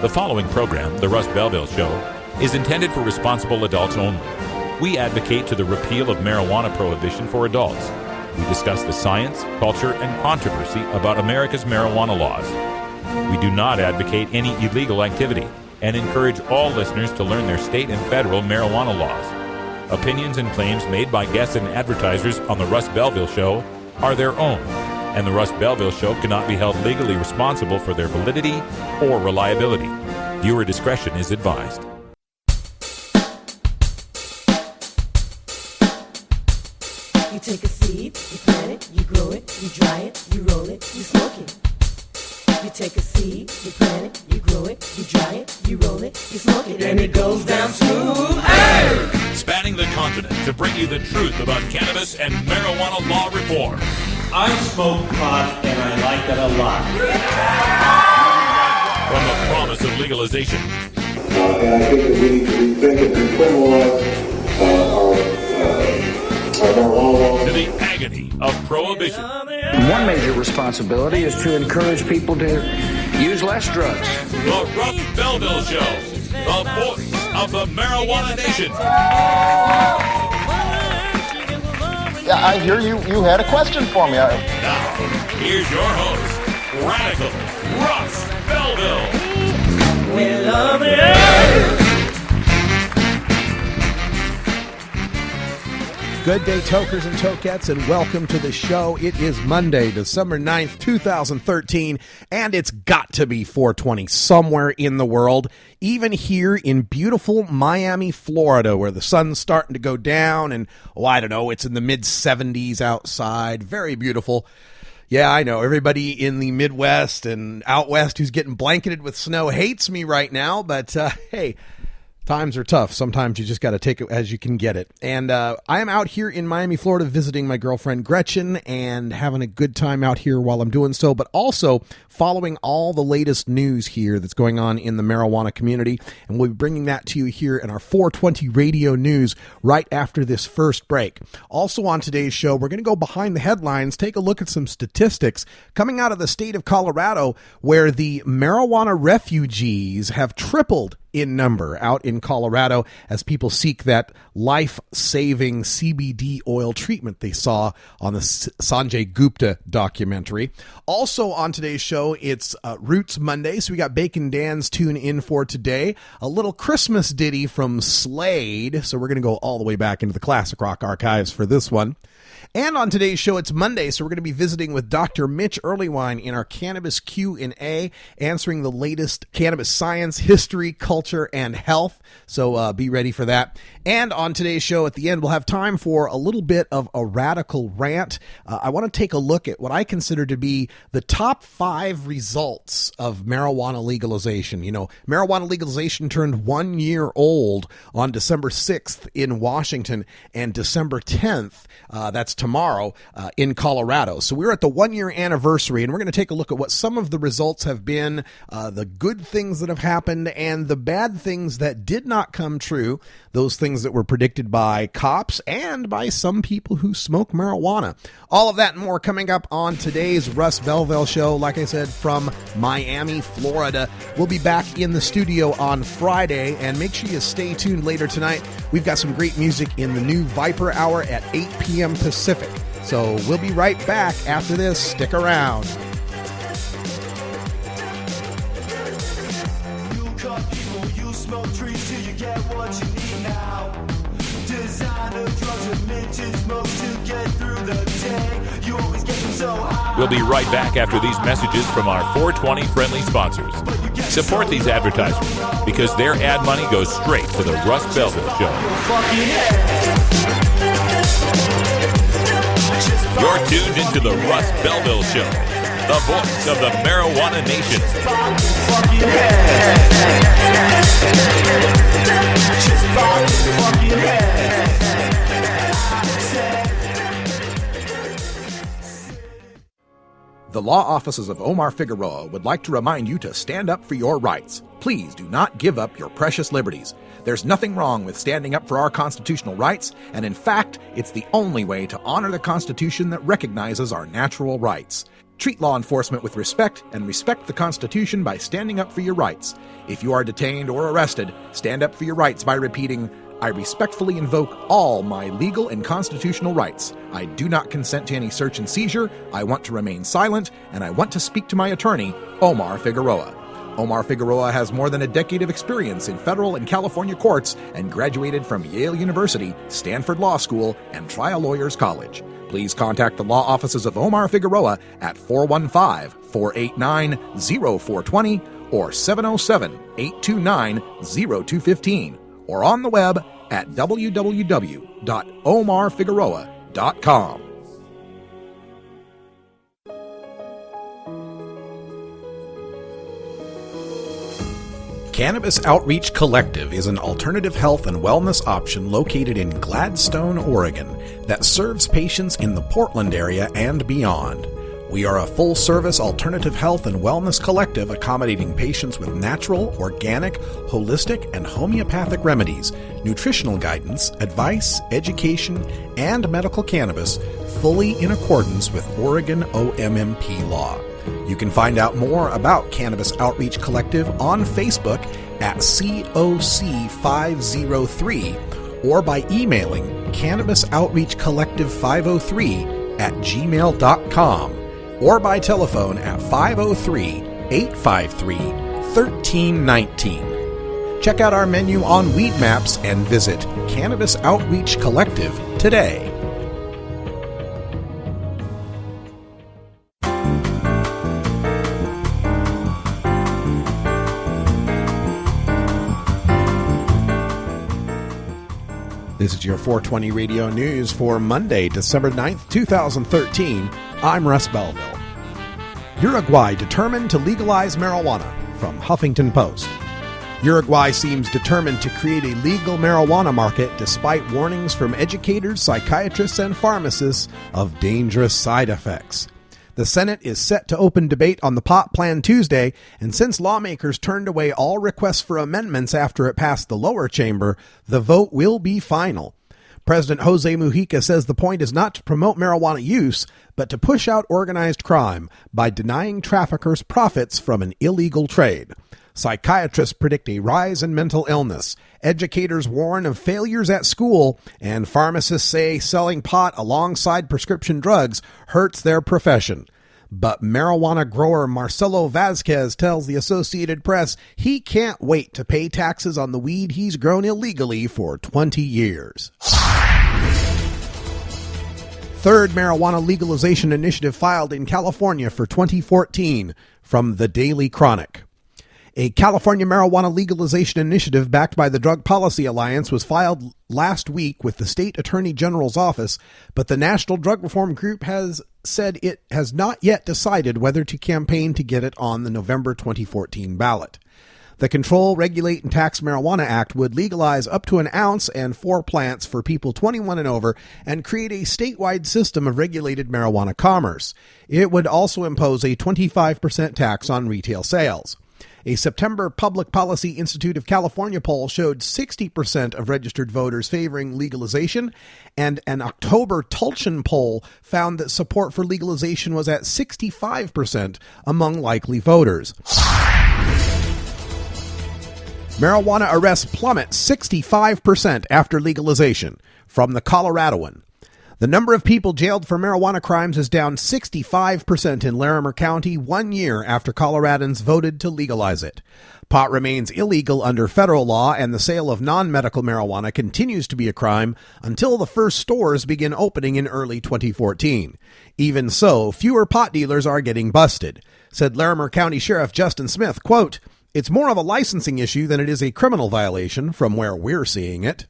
The following program, The Russ Belville Show, is intended for responsible adults only. We advocate to the repeal of marijuana prohibition for adults. We discuss the science, culture, and controversy about America's marijuana laws. We do not advocate any illegal activity and encourage all listeners to learn their state and federal marijuana laws. Opinions and claims made by guests and advertisers on The Russ Belville Show are their own, and The Russ Belville Show cannot be held legally responsible for their validity or reliability. Viewer discretion is advised. You take a seed, you plant it, you grow it, you dry it, you roll it, you smoke it. You take a seed, you plant it, you grow it, you dry it, you roll it, you smoke it, and it goes down smooth. Hey! Spanning the continent to bring you the truth about cannabis and marijuana law reform. I smoke pot and I like it a lot. From the promise of legalization. And I think that we need to rethink and decriminalize our marijuana laws. To the agony of prohibition. One major responsibility is to encourage people to use less drugs. The Russ Belville Show, the voice of the marijuana nation. Yeah, I hear you had a question for me. Now, here's your host, Radical Russ Belville. We love the earth. Good day, tokers and tokettes, and welcome to the show. It is Monday, December 9th, 2013, and it's got to be 420 somewhere in the world, even here in beautiful Miami, Florida, where the sun's starting to go down, and, I don't know, it's in the mid-70s outside. Very beautiful. Yeah, I know, everybody in the Midwest and out west who's getting blanketed with snow hates me right now, but, hey, times are tough. Sometimes you just got to take it as you can get it. And I am out here in Miami, Florida, visiting my girlfriend Gretchen and having a good time out here while I'm doing so, but also following all the latest news here that's going on in the marijuana community. And we'll be bringing that to you here in our 420 radio news right after this first break. Also on today's show, we're going to go behind the headlines, take a look at some statistics coming out of the state of Colorado, where the marijuana refugees have tripled in number out in Colorado as people seek that life-saving CBD oil treatment they saw on the Sanjay Gupta documentary. Also on today's show, it's Roots Monday, so we got Bacon Dan's tune in for today. A little Christmas ditty from Slade, so we're going to go all the way back into the classic rock archives for this one. And on today's show, it's Monday, so we're going to be visiting with Dr. Mitch Earlywine in our Cannabis Q&A, answering the latest cannabis science, history, culture, and health. So be ready for that. And on today's show, at the end, we'll have time for a little bit of a radical rant. I want to take a look at what I consider to be the top 5 results of marijuana legalization. You know, marijuana legalization turned 1 year old on December 6th in Washington, and December 10th, that's tomorrow, in Colorado. So we're at the 1 year anniversary, and we're going to take a look at what some of the results have been, the good things that have happened, and the bad things that did not come true, those things that were predicted by cops and by some people who smoke marijuana. All of that and more coming up on today's Russ Belville Show, like I said, from Miami, Florida. We'll be back in the studio on Friday, and make sure you stay tuned later tonight. We've got some great music in the new Viper Hour at 8 p.m. Pacific. So we'll be right back after this. Stick around. You cut people, you smoke trees till you get what you need now. Designer drugs and minted smokes to get through the day. You always get them so high. We'll be right back after these messages from our 420 friendly sponsors. Support these advertisers because their ad money goes straight to the Russ Belville Show. You're tuned into the Russ Belville Show, the voice of the marijuana nation. The law offices of Omar Figueroa would like to remind you to stand up for your rights. Please do not give up your precious liberties. There's nothing wrong with standing up for our constitutional rights, and in fact, it's the only way to honor the Constitution that recognizes our natural rights. Treat law enforcement with respect and respect the Constitution by standing up for your rights. If you are detained or arrested, stand up for your rights by repeating, I respectfully invoke all my legal and constitutional rights. I do not consent to any search and seizure. I want to remain silent, and I want to speak to my attorney, Omar Figueroa. Omar Figueroa has more than a decade of experience in federal and California courts and graduated from Yale University, Stanford Law School, and Trial Lawyers College. Please contact the law offices of Omar Figueroa at 415-489-0420 or 707-829-0215 or on the web at www.omarfigueroa.com. Cannabis Outreach Collective is an alternative health and wellness option located in Gladstone, Oregon, that serves patients in the Portland area and beyond. We are a full-service alternative health and wellness collective accommodating patients with natural, organic, holistic, and homeopathic remedies, nutritional guidance, advice, education, and medical cannabis, fully in accordance with Oregon OMMP law. You can find out more about Cannabis Outreach Collective on Facebook at COC503 or by emailing cannabisoutreachcollective503@gmail.com or by telephone at 503-853-1319. Check out our menu on Weed Maps and visit Cannabis Outreach Collective today. This is your 420 Radio News for Monday, December 9th, 2013. I'm Russ Belville. Uruguay determined to legalize marijuana, from Huffington Post. Uruguay seems determined to create a legal marijuana market despite warnings from educators, psychiatrists, and pharmacists of dangerous side effects. The Senate is set to open debate on the pot plan Tuesday, and since lawmakers turned away all requests for amendments after it passed the lower chamber, the vote will be final. President Jose Mujica says the point is not to promote marijuana use, but to push out organized crime by denying traffickers profits from an illegal trade. Psychiatrists predict a rise in mental illness. Educators warn of failures at school, and pharmacists say selling pot alongside prescription drugs hurts their profession. But marijuana grower Marcelo Vazquez tells the Associated Press he can't wait to pay taxes on the weed he's grown illegally for 20 years. Third marijuana legalization initiative filed in California for 2014 from the Daily Chronic. A California marijuana legalization initiative backed by the Drug Policy Alliance was filed last week with the state attorney general's office, but the National Drug Reform Group has said it has not yet decided whether to campaign to get it on the November 2014 ballot. The Control, Regulate, and Tax Marijuana Act would legalize up to an ounce and 4 plants for people 21 and over and create a statewide system of regulated marijuana commerce. It would also impose a 25% tax on retail sales. A September Public Policy Institute of California poll showed 60% of registered voters favoring legalization, and an October Tulchin poll found that support for legalization was at 65% among likely voters. Marijuana arrests plummet 65% after legalization, from the Coloradoan. The number of people jailed for marijuana crimes is down 65% in Larimer County 1 year after Coloradans voted to legalize it. Pot remains illegal under federal law, and the sale of non-medical marijuana continues to be a crime until the first stores begin opening in early 2014. Even so, fewer pot dealers are getting busted. Said Larimer County Sheriff Justin Smith, quote, "It's more of a licensing issue than it is a criminal violation from where we're seeing it."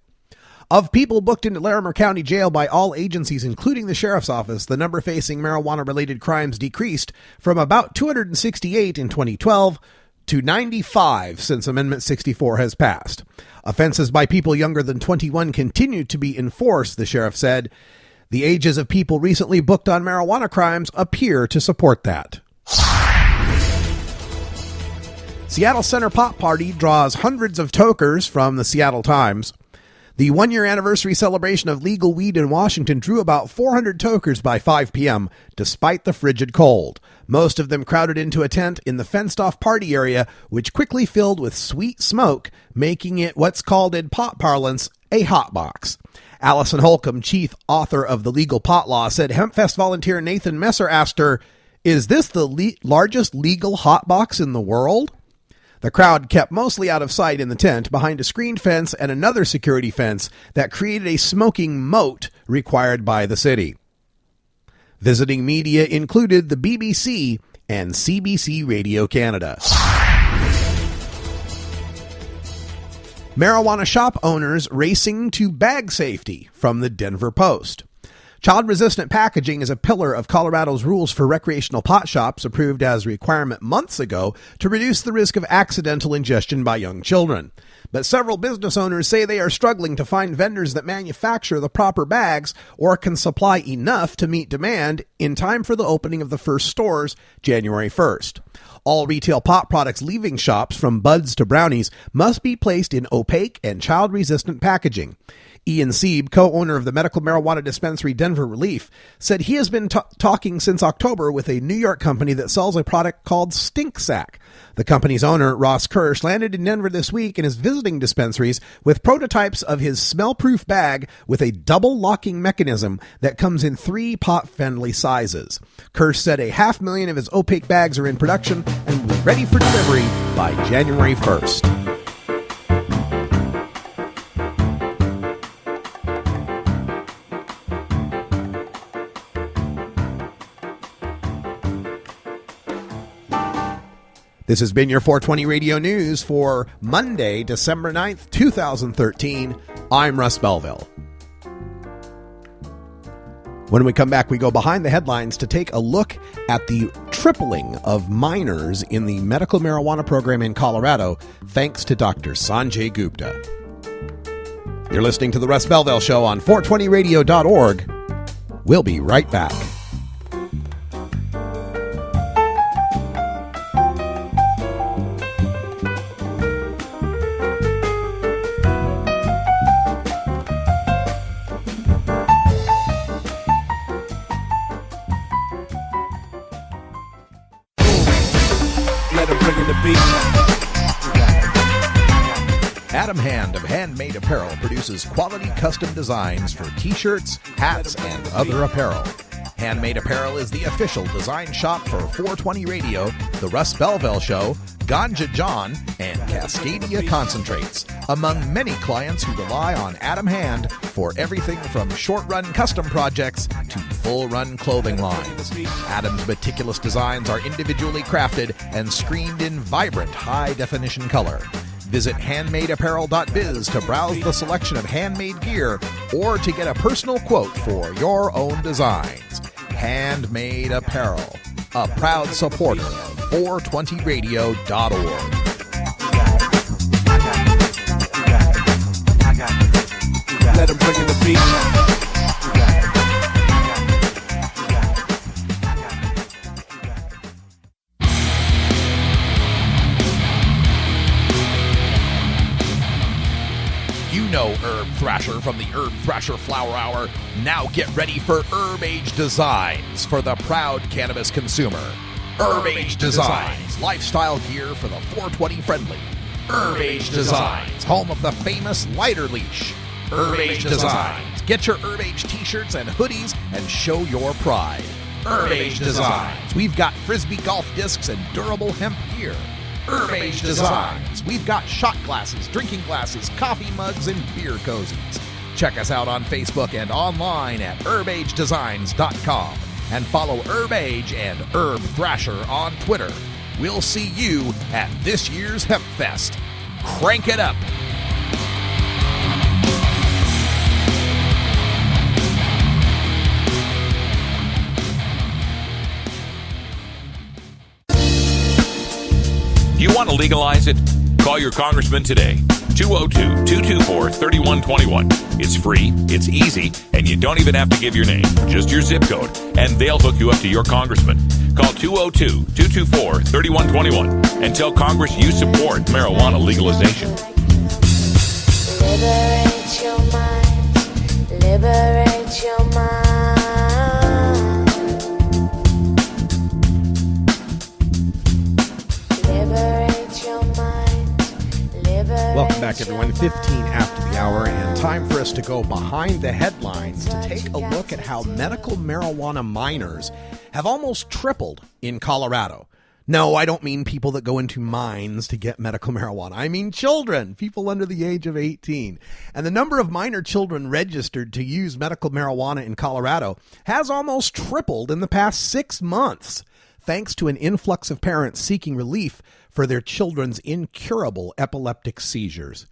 Of people booked into Larimer County Jail by all agencies, including the Sheriff's Office, the number facing marijuana-related crimes decreased from about 268 in 2012 to 95 since Amendment 64 has passed. Offenses by people younger than 21 continue to be enforced, the sheriff said. The ages of people recently booked on marijuana crimes appear to support that. Seattle Center Pot Party draws hundreds of tokers from the Seattle Times. The one-year anniversary celebration of legal weed in Washington drew about 400 tokers by 5 p.m., despite the frigid cold. Most of them crowded into a tent in the fenced-off party area, which quickly filled with sweet smoke, making it what's called in pot parlance a hot box. Allison Holcomb, chief author of The Legal Pot Law, said HempFest volunteer Nathan Messer asked her, "Is this the largest legal hot box in the world?" The crowd kept mostly out of sight in the tent behind a screened fence and another security fence that created a smoking moat required by the city. Visiting media included the BBC and CBC Radio Canada. Marijuana shop owners racing to bag safety from the Denver Post. Child-resistant packaging is a pillar of Colorado's rules for recreational pot shops, approved as a requirement months ago to reduce the risk of accidental ingestion by young children. But several business owners say they are struggling to find vendors that manufacture the proper bags or can supply enough to meet demand in time for the opening of the first stores January 1st. All retail pot products leaving shops, from buds to brownies, must be placed in opaque and child-resistant packaging. Ian Sieb, co-owner of the medical marijuana dispensary Denver Relief, said he has been talking since October with a New York company that sells a product called Stink Sack. The company's owner, Ross Kirsch, landed in Denver this week and is visiting dispensaries with prototypes of his smell-proof bag with a double locking mechanism that comes in 3 pot-friendly sizes. Kirsch said 500,000 of his opaque bags are in production and will be ready for delivery by January 1st. This has been your 420 Radio News for Monday, December 9th, 2013. I'm Russ Belville. When we come back, we go behind the headlines to take a look at the tripling of minors in the medical marijuana program in Colorado, thanks to Dr. Sanjay Gupta. You're listening to The Russ Belville Show on 420radio.org. We'll be right back. Adam Hand of Handmade Apparel produces quality custom designs for t-shirts, hats, and other apparel. Handmade Apparel is the official design shop for 420 Radio, The Russ Belville Show, Ganja John, and Cascadia Concentrates, among many clients who rely on Adam Hand for everything from short-run custom projects to full-run clothing lines. Adam's meticulous designs are individually crafted and screened in vibrant, high-definition color. Visit handmadeapparel.biz to browse the selection of handmade gear or to get a personal quote for your own designs. Handmade Apparel, a proud supporter of 420radio.org. Let him bring in the beat. You know Herb Thrasher from the Herb Thrasher Flower Hour. Now get ready for Herb Age Designs for the proud cannabis consumer. Herb Age Designs, lifestyle gear for the 420 friendly. Herb Age Designs, home of the famous lighter leash. Herb Age Designs, get your Herb Age t-shirts and hoodies and show your pride. Herb Age Designs, we've got Frisbee golf discs and durable hemp gear. Herb Age Designs, we've got shot glasses, drinking glasses, coffee mugs, and beer cozies. Check us out on Facebook and online at herbagedesigns.com. And follow Herb Age and Herb Thrasher on Twitter. We'll see you at this year's Hemp Fest. Crank it up! You want to legalize it? Call your congressman today. 202-224-3121. It's free, it's easy, and you don't even have to give your name, just your zip code, and they'll hook you up to your congressman. Call 202-224-3121 and tell Congress you support marijuana legalization. Liberate your mind. Liberate your mind. Liberate your mind. Liberate Welcome back, everyone. your 15 mind. after the hour, and time for us to go behind the headlines to take a look at how medical marijuana minors have almost tripled in Colorado. No, I don't mean people that go into mines to get medical marijuana. I mean children, people under the age of 18. And the number of minor children registered to use medical marijuana in Colorado has almost tripled in the past 6 months, thanks to an influx of parents seeking relief for their children's incurable epileptic seizures.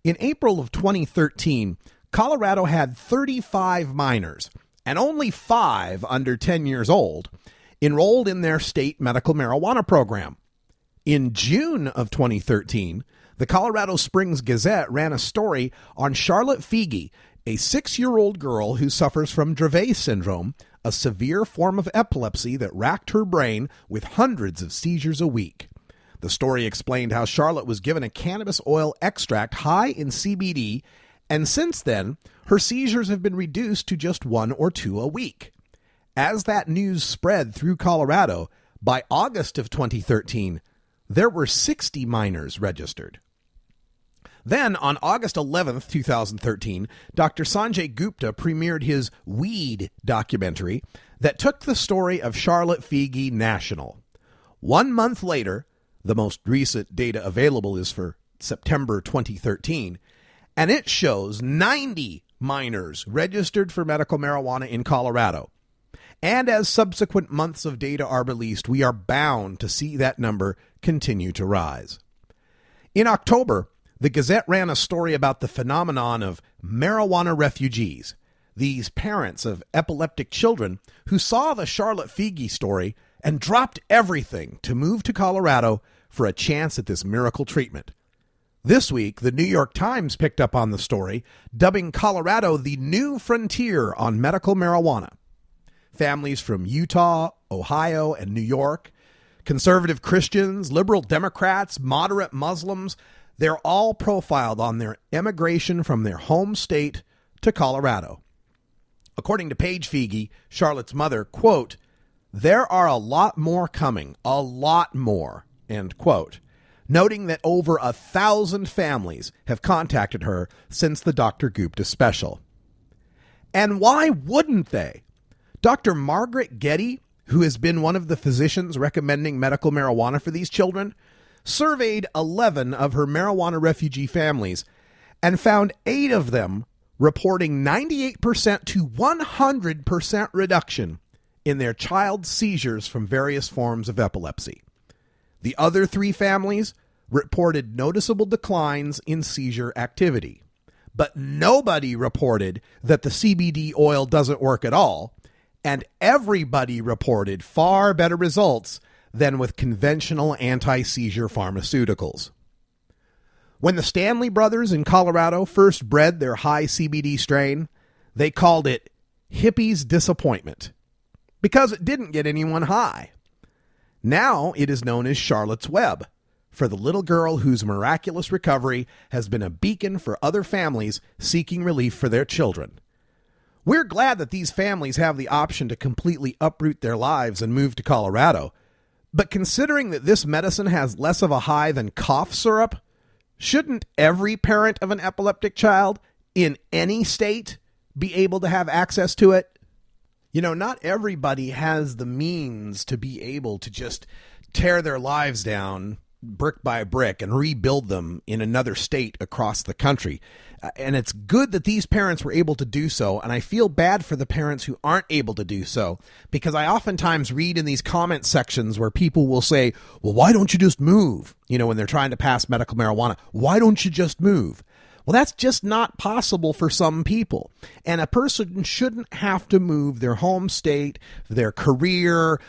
In April of 2013, Colorado had 35 minors, and only 5 under 10 years old, enrolled in their state medical marijuana program. In June of 2013, the Colorado Springs Gazette ran a story on Charlotte Figi, a 6-year-old girl who suffers from Dravet syndrome, a severe form of epilepsy that racked her brain with hundreds of seizures a week. The story explained how Charlotte was given a cannabis oil extract high in CBD, and since then, her seizures have been reduced to just 1 or 2 a week. As that news spread through Colorado, by August of 2013, there were 60 minors registered. Then, on August 11th, 2013, Dr. Sanjay Gupta premiered his Weed documentary that took the story of Charlotte Figi national. 1 month later, the most recent data available is for September 2013, and it shows 90 minors registered for medical marijuana in Colorado. And as subsequent months of data are released, we are bound to see that number continue to rise. In October, the Gazette ran a story about the phenomenon of marijuana refugees, these parents of epileptic children who saw the Charlotte Figi story and dropped everything to move to Colorado for a chance at this miracle treatment. This week, the New York Times picked up on the story, dubbing Colorado the new frontier on medical marijuana. Families from Utah, Ohio, and New York, conservative Christians, liberal Democrats, moderate Muslims, they're all profiled on their emigration from their home state to Colorado. According to Paige Figi, Charlotte's mother, quote, "There are a lot more coming, a lot more," end quote, noting that over 1,000 families have contacted her since the Dr. Gupta special. And why wouldn't they? Dr. Margaret Getty, who has been one of the physicians recommending medical marijuana for these children, surveyed 11 of her marijuana refugee families and found 8 of them reporting 98% to 100% reduction in their child's seizures from various forms of epilepsy. The other 3 families reported noticeable declines in seizure activity, but nobody reported that the CBD oil doesn't work at all, and everybody reported far better results than with conventional anti-seizure pharmaceuticals. When the Stanley brothers in Colorado first bred their high CBD strain, they called it Hippie's Disappointment because it didn't get anyone high. Now it is known as Charlotte's Web, for the little girl whose miraculous recovery has been a beacon for other families seeking relief for their children. We're glad that these families have the option to completely uproot their lives and move to Colorado, but considering that this medicine has less of a high than cough syrup, shouldn't every parent of an epileptic child in any state be able to have access to it? You know, not everybody has the means to be able to just tear their lives down brick by brick and rebuild them in another state across the country. And it's good that these parents were able to do so, and I feel bad for the parents who aren't able to do so, because I oftentimes read in these comment sections where people will say, well, why don't you just move? You know, when they're trying to pass medical marijuana, why don't you just move? Well, that's just not possible for some people. And a person shouldn't have to move their home state, their career,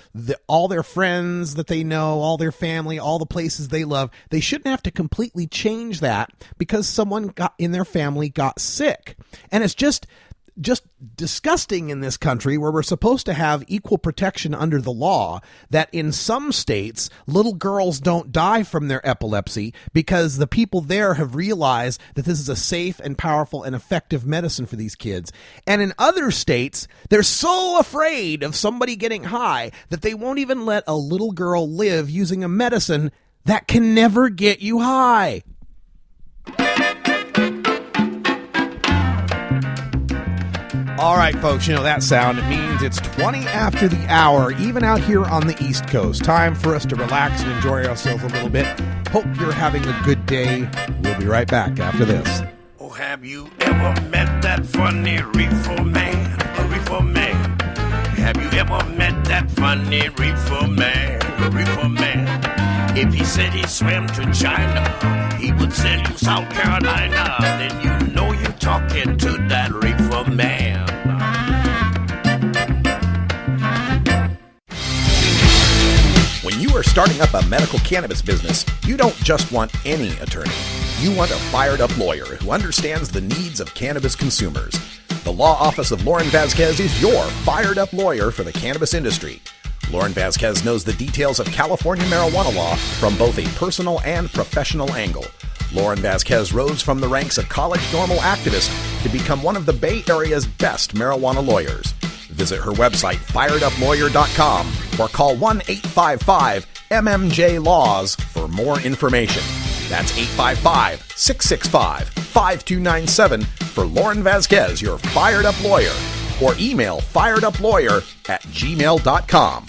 all their friends that they know, all their family, all the places they love. They shouldn't have to completely change that because someone in their family got sick. And it's just just disgusting in this country where we're supposed to have equal protection under the law that in some states little girls don't die from their epilepsy because the people there have realized that this is a safe and powerful and effective medicine for these kids. And in other states, they're so afraid of somebody getting high that they won't even let a little girl live using a medicine that can never get you high. All right, folks, you know that sound. It means it's 20 after the hour, even out here on the East Coast. Time for us to relax and enjoy ourselves a little bit. Hope you're having a good day. We'll be right back after this. Oh, have you ever met that funny reefer man? A reefer man. Have you ever met that funny reefer man? A reefer man. If he said he swam to China, he would sell you South Carolina. Then you know you're talking to that reefer man. When you are starting up a medical cannabis business, you don't just want any attorney. You want a fired-up lawyer who understands the needs of cannabis consumers. The law office of Lauren Vasquez is your fired-up lawyer for the cannabis industry. Lauren Vasquez knows the details of California marijuana law from both a personal and professional angle. Lauren Vasquez rose from the ranks of college normal activist to become one of the Bay Area's best marijuana lawyers. Visit her website, fireduplawyer.com, or call 1-855-MMJ-LAWS for more information. That's 855-665-5297 for Lauren Vasquez, your Fired Up Lawyer, or email fireduplawyer@gmail.com.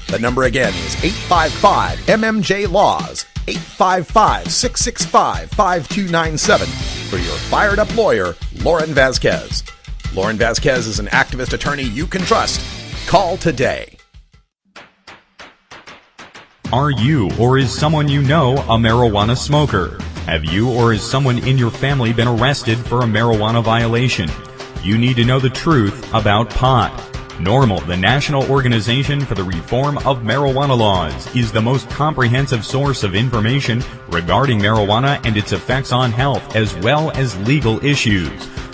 The number again is 855-MMJ-LAWS, 855-665-5297 for your Fired Up Lawyer, Lauren Vasquez. Lauren Vasquez is an activist attorney you can trust. Call today. Are you or is someone you know a marijuana smoker? Have you or is someone in your family been arrested for a marijuana violation? You need to know the truth about pot. NORML, the National Organization for the Reform of Marijuana Laws, is the most comprehensive source of information regarding marijuana and its effects on health, as well as legal issues.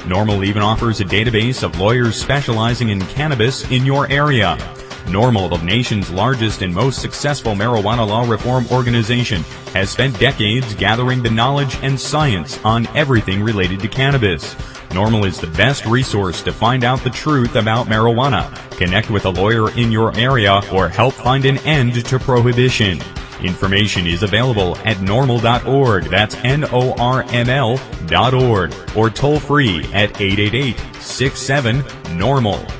NORML even offers a database of lawyers specializing in cannabis in your area. NORML, the nation's largest and most successful marijuana law reform organization, has spent decades gathering the knowledge and science on everything related to cannabis. NORML is the best resource to find out the truth about marijuana, connect with a lawyer in your area, or help find an end to prohibition. Information is available at norml.org, that's NORML.org, or toll free at 888-67-NORML.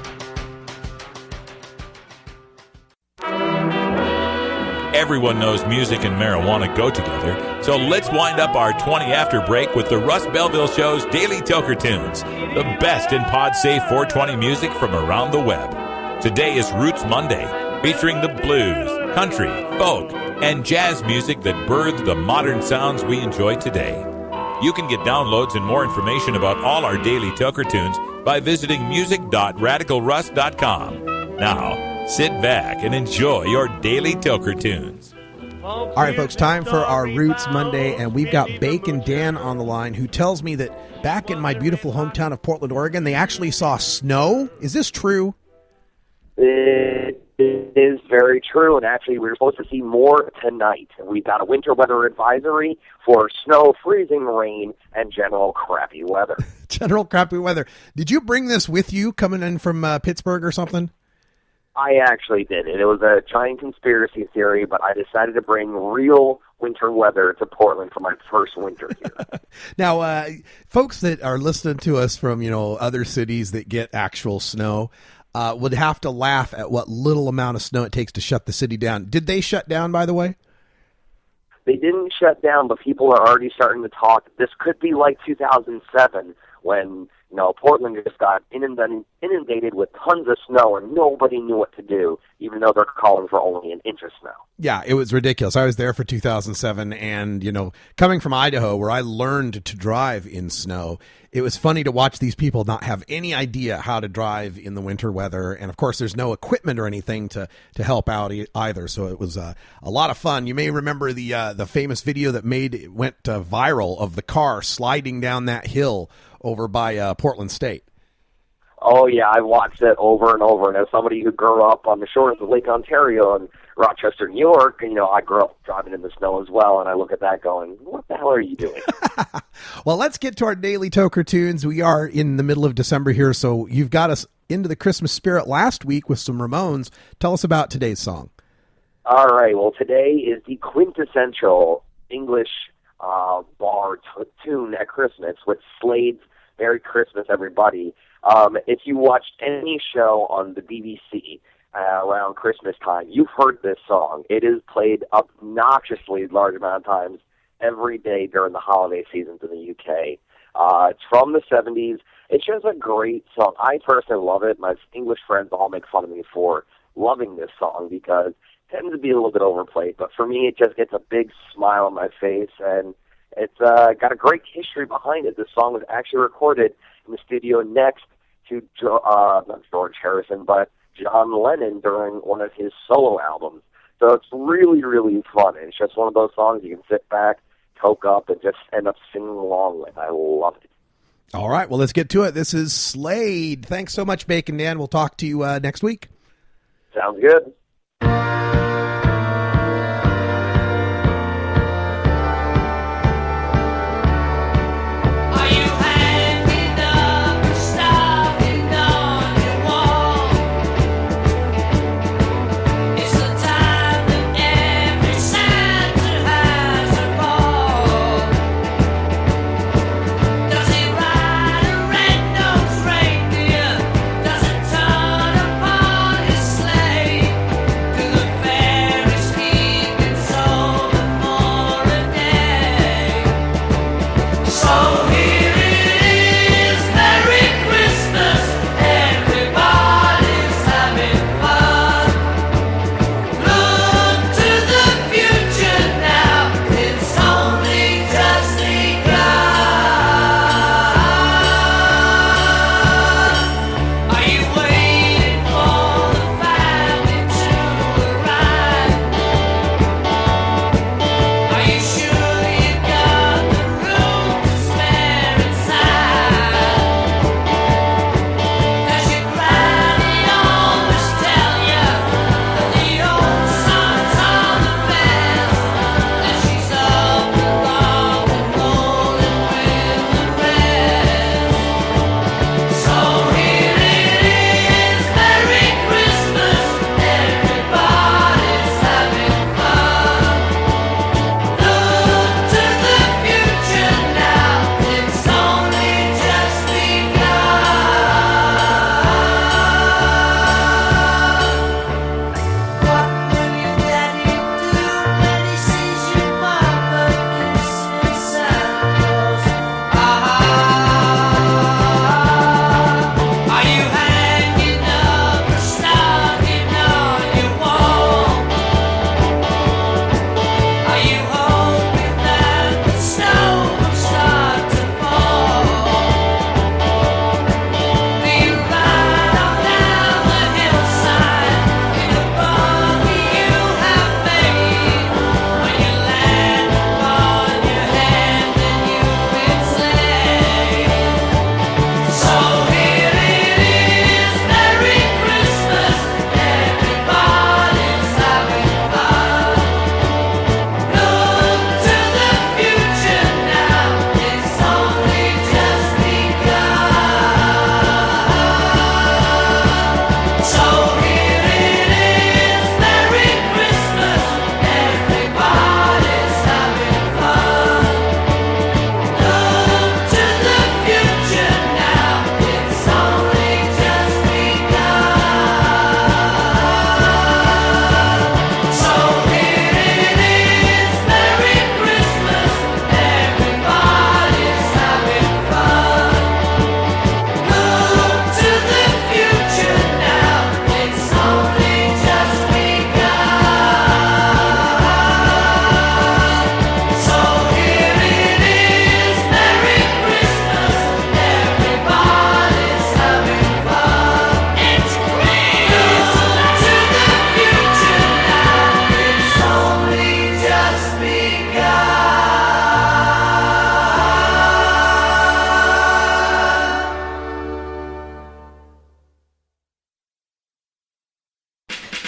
Everyone knows music and marijuana go together, so let's wind up our 20 after break with the Russ Belville Show's Daily Toker Tunes, the best in pod-safe 420 music from around the web. Today is Roots Monday, featuring the blues, country, folk, and jazz music that birthed the modern sounds we enjoy today. You can get downloads and more information about all our Daily Toker Tunes by visiting music.radicalruss.com. Now, sit back and enjoy your Daily Toker Tunes. All right, folks, time for our Roots Monday, and we've got Bacon Dan on the line, who tells me that back in my beautiful hometown of Portland, Oregon, they actually saw snow. Is this true? It is very true, and actually we were supposed to see more tonight. We've got a winter weather advisory for snow, freezing rain, and general crappy weather. General crappy weather. Did you bring this with you coming in from Pittsburgh or something? I actually did. It was a giant conspiracy theory, but I decided to bring real winter weather to Portland for my first winter here. Now, folks that are listening to us from, other cities that get actual snow would have to laugh at what little amount of snow it takes to shut the city down. Did they shut down, by the way? They didn't shut down, but people are already starting to talk. This could be like 2007 when Portland just got inundated with tons of snow and nobody knew what to do, even though they're calling for only an inch of snow. Yeah, it was ridiculous. I was there for 2007, and, coming from Idaho, where I learned to drive in snow, it was funny to watch these people not have any idea how to drive in the winter weather. And, of course, there's no equipment or anything to help out either. So it was a lot of fun. You may remember the famous video that went viral of the car sliding down that hill over by Portland State. Oh, yeah, I watched it over and over. And as somebody who grew up on the shores of Lake Ontario and Rochester, New York, I grew up driving in the snow as well. And I look at that going, what the hell are you doing? Well, let's get to our daily Toker tunes. We are in the middle of December here, so you've got us into the Christmas spirit last week with some Ramones. Tell us about today's song. All right. Well, today is the quintessential English bar tune at Christmas with Slade's Merry Christmas, Everybody. If you watched any show on the BBC around Christmas time, you've heard this song. It is played obnoxiously large amount of times every day during the holiday seasons in the UK. It's from the 70s. It's just a great song. I personally love it. My English friends all make fun of me for loving this song because it tends to be a little bit overplayed. But for me, it just gets a big smile on my face, and it's got a great history behind it. This song was actually recorded in the studio next to not George Harrison, but John Lennon during one of his solo albums. So it's really, really fun. And it's just one of those songs you can sit back, toke up, and just end up singing along with. I love it. All right, well, let's get to it. This is Slade. Thanks so much, Bacon Dan. We'll talk to you next week. Sounds good. Does it turn upon his slave?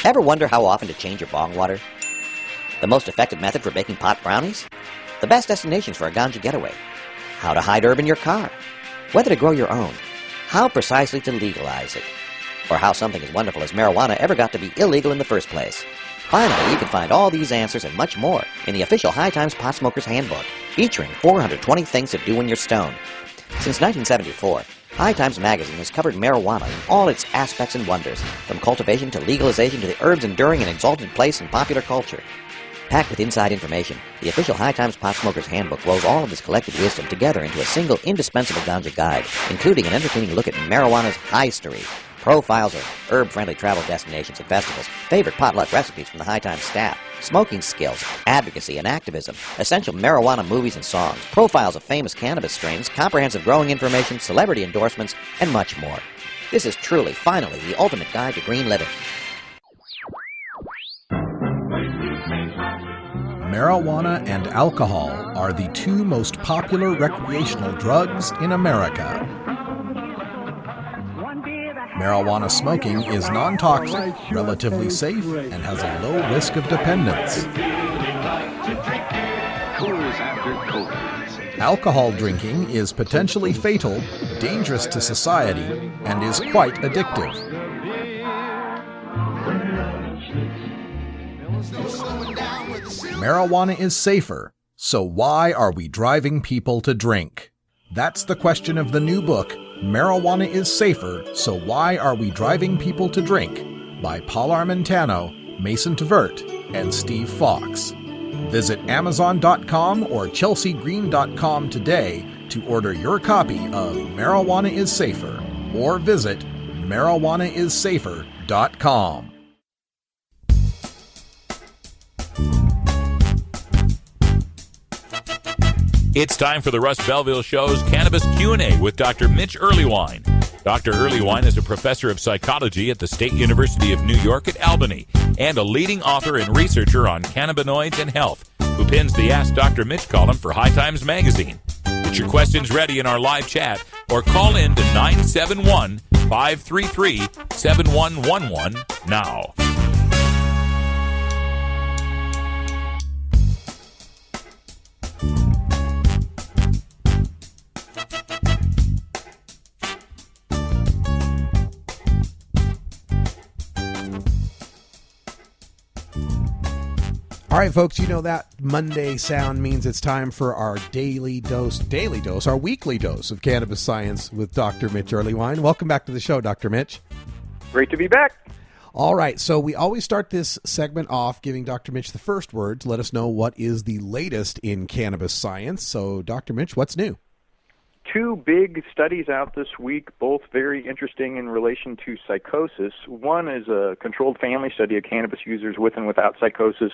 Ever wonder how often to change your bong water? The most effective method for baking pot brownies? The best destinations for a ganja getaway? How to hide herb in your car? Whether to grow your own? How precisely to legalize it? Or how something as wonderful as marijuana ever got to be illegal in the first place? Finally, you can find all these answers and much more in the official High Times Pot Smoker's Handbook, featuring 420 things to do when you're stoned. Since 1974, High Times magazine has covered marijuana in all its aspects and wonders, from cultivation to legalization to the herb's enduring and exalted place in popular culture. Packed with inside information, the official High Times Pot Smoker's Handbook rolls all of this collected wisdom together into a single indispensable ganja guide, including an entertaining look at marijuana's history, profiles of herb-friendly travel destinations and festivals, favorite potluck recipes from the High Times staff, smoking skills, advocacy and activism, essential marijuana movies and songs, profiles of famous cannabis strains, comprehensive growing information, celebrity endorsements, and much more. This is truly, finally, the ultimate guide to green living. Marijuana and alcohol are the two most popular recreational drugs in America. Marijuana smoking is non-toxic, relatively safe, and has a low risk of dependence. Alcohol drinking is potentially fatal, dangerous to society, and is quite addictive. Marijuana is safer, so why are we driving people to drink? That's the question of the new book, Marijuana is Safer, So Why Are We Driving People to Drink? By Paul Armentano, Mason Tvert, and Steve Fox. Visit Amazon.com or ChelseaGreen.com today to order your copy of Marijuana is Safer, or visit marijuanaissafer.com. It's time for the Russ Belville Show's Cannabis Q&A with Dr. Mitch Earlywine. Dr. Earlywine is a professor of psychology at the State University of New York at Albany and a leading author and researcher on cannabinoids and health, who pins the Ask Dr. Mitch column for High Times Magazine. Get your questions ready in our live chat or call in to 971-533-7111 now. All right, folks, you know that Monday sound means it's time for our weekly dose of cannabis science with Dr. Mitch Earlywine. Welcome back to the show, Dr. Mitch. Great to be back. All right, so we always start this segment off giving Dr. Mitch the first word to let us know what is the latest in cannabis science. So, Dr. Mitch, what's new? Two big studies out this week, both very interesting in relation to psychosis. One is a controlled family study of cannabis users with and without psychosis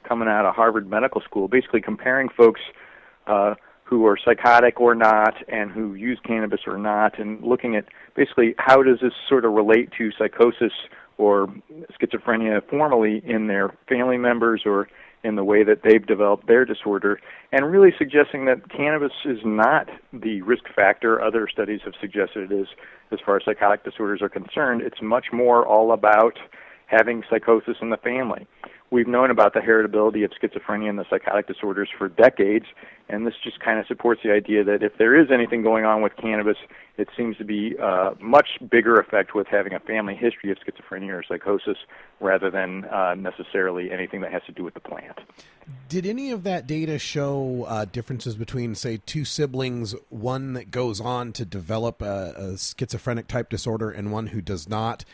coming out of Harvard Medical School, basically comparing folks who are psychotic or not and who use cannabis or not, and looking at basically how does this sort of relate to psychosis or schizophrenia formally in their family members or in the way that they've developed their disorder, and really suggesting that cannabis is not the risk factor other studies have suggested it is as far as psychotic disorders are concerned. It's much more all about having psychosis in the family. We've known about the heritability of schizophrenia and the psychotic disorders for decades, and this just kind of supports the idea that if there is anything going on with cannabis, it seems to be a much bigger effect with having a family history of schizophrenia or psychosis rather than necessarily anything that has to do with the plant. Did any of that data show differences between, say, two siblings, one that goes on to develop a schizophrenic type disorder and one who does not?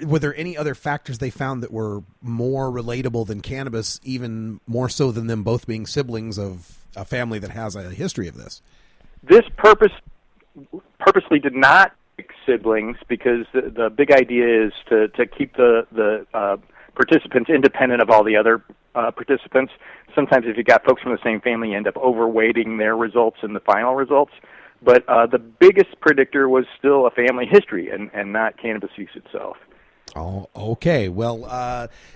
Were there any other factors they found that were more relatable than cannabis, even more so than them both being siblings of a family that has a history of this? This purposely did not pick siblings because the big idea is to keep the participants independent of all the other participants. Sometimes if you got folks from the same family, you end up overweighting their results in the final results. But the biggest predictor was still a family history and not cannabis use itself. Oh, okay. Well,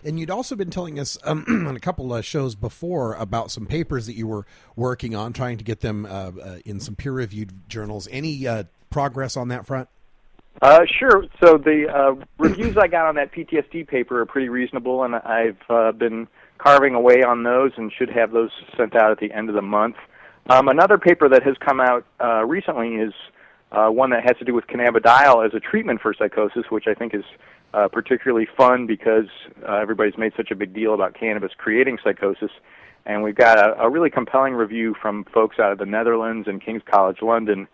and you'd also been telling us on a couple of shows before about some papers that you were working on, trying to get them in some peer-reviewed journals. Any progress on that front? Sure. So the reviews I got on that PTSD paper are pretty reasonable, and I've been carving away on those and should have those sent out at the end of the month. Another paper that has come out recently is one that has to do with cannabidiol as a treatment for psychosis, which I think is particularly fun because everybody's made such a big deal about cannabis creating psychosis. And we've got a really compelling review from folks out of the Netherlands and King's College London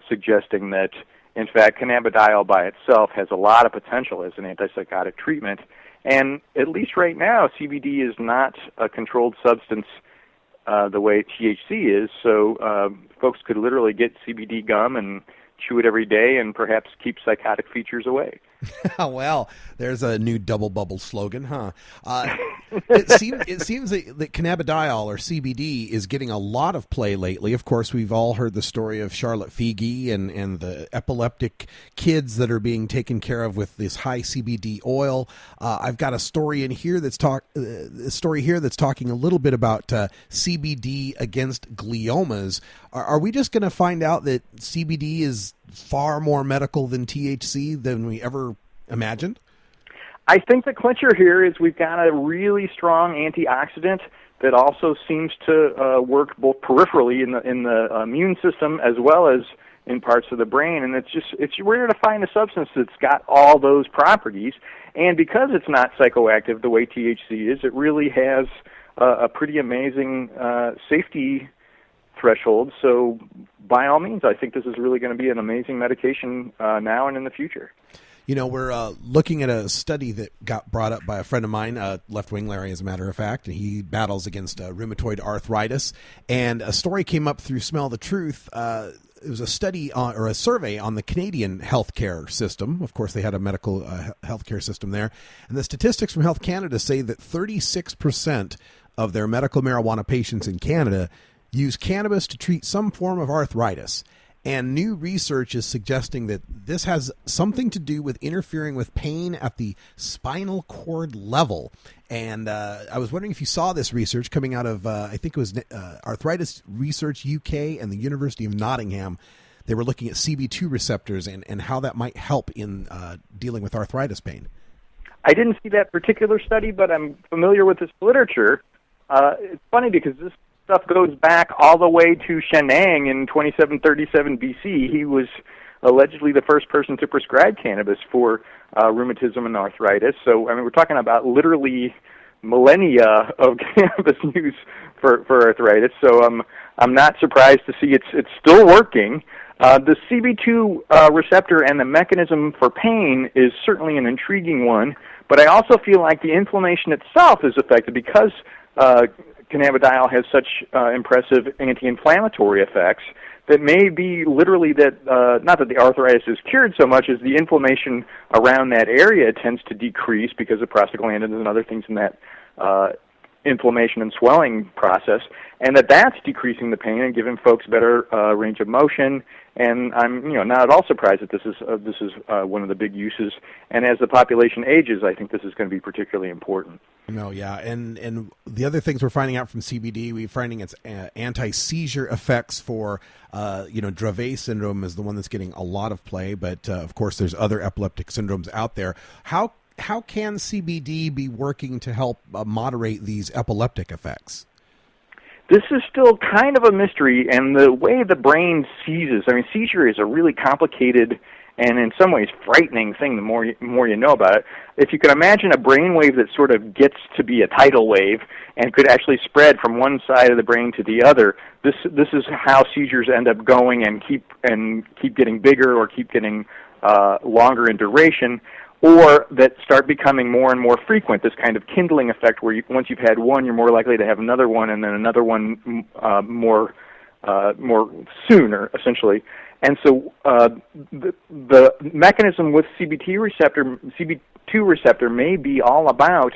suggesting that, in fact, cannabidiol by itself has a lot of potential as an antipsychotic treatment. And at least right now, CBD is not a controlled substance the way THC is, so folks could literally get CBD gum and chew it every day and perhaps keep psychotic features away. Well, there's a new double bubble slogan, huh? It seems that cannabidiol, or CBD, is getting a lot of play lately. Of course, we've all heard the story of Charlotte Figi and the epileptic kids that are being taken care of with this high CBD oil. I've got a story in here that's talking a little bit about CBD against gliomas. Are we just going to find out that CBD is far more medical than THC than we ever imagined? I think the clincher here is we've got a really strong antioxidant that also seems to work both peripherally in the immune system as well as in parts of the brain, and it's rare to find a substance that's got all those properties. And because it's not psychoactive the way THC is, it really has a pretty amazing safety threshold. So by all means, I think this is really going to be an amazing medication now and in the future. You know, we're looking at a study that got brought up by a friend of mine, left-wing Larry, as a matter of fact, and he battles against rheumatoid arthritis. And a story came up through Smell the Truth. It was a study or a survey on the Canadian healthcare system. Of course, they had a medical healthcare system there. And the statistics from Health Canada say that 36% of their medical marijuana patients in Canada use cannabis to treat some form of arthritis. And new research is suggesting that this has something to do with interfering with pain at the spinal cord level. And I was wondering if you saw this research coming out of, I think it was Arthritis Research UK and the University of Nottingham. They were looking at CB2 receptors and how that might help in dealing with arthritis pain. I didn't see that particular study, but I'm familiar with this literature. It's funny because this stuff goes back all the way to Shenang in 2737 BC. He was allegedly the first person to prescribe cannabis for rheumatism and arthritis. So, I mean, we're talking about literally millennia of cannabis use for arthritis. So I'm not surprised to see it's still working. The CB2 receptor and the mechanism for pain is certainly an intriguing one, but I also feel like the inflammation itself is affected because cannabidiol has such impressive anti-inflammatory effects that may be literally that, not that the arthritis is cured so much as the inflammation around that area tends to decrease because of prostaglandins and other things in that inflammation and swelling process, and that's decreasing the pain and giving folks better range of motion. And I'm not at all surprised that this is one of the big uses. And as the population ages, I think this is going to be particularly important. No, yeah, and the other things we're finding out from CBD, we're finding its anti-seizure effects for, Dravet syndrome is the one that's getting a lot of play, but of course there's other epileptic syndromes out there. How can CBD be working to help moderate these epileptic effects? This is still kind of a mystery, and the way the brain seizes, I mean, seizure is a really complicated and in some ways frightening thing the more you know about it. If you can imagine a brainwave that sort of gets to be a tidal wave and could actually spread from one side of the brain to the other, this is how seizures end up going and keep getting bigger or keep getting longer in duration, or that start becoming more and more frequent, this kind of kindling effect where once you've had one, you're more likely to have another one, and then another one more sooner, essentially. And so the mechanism with CB2 receptor may be all about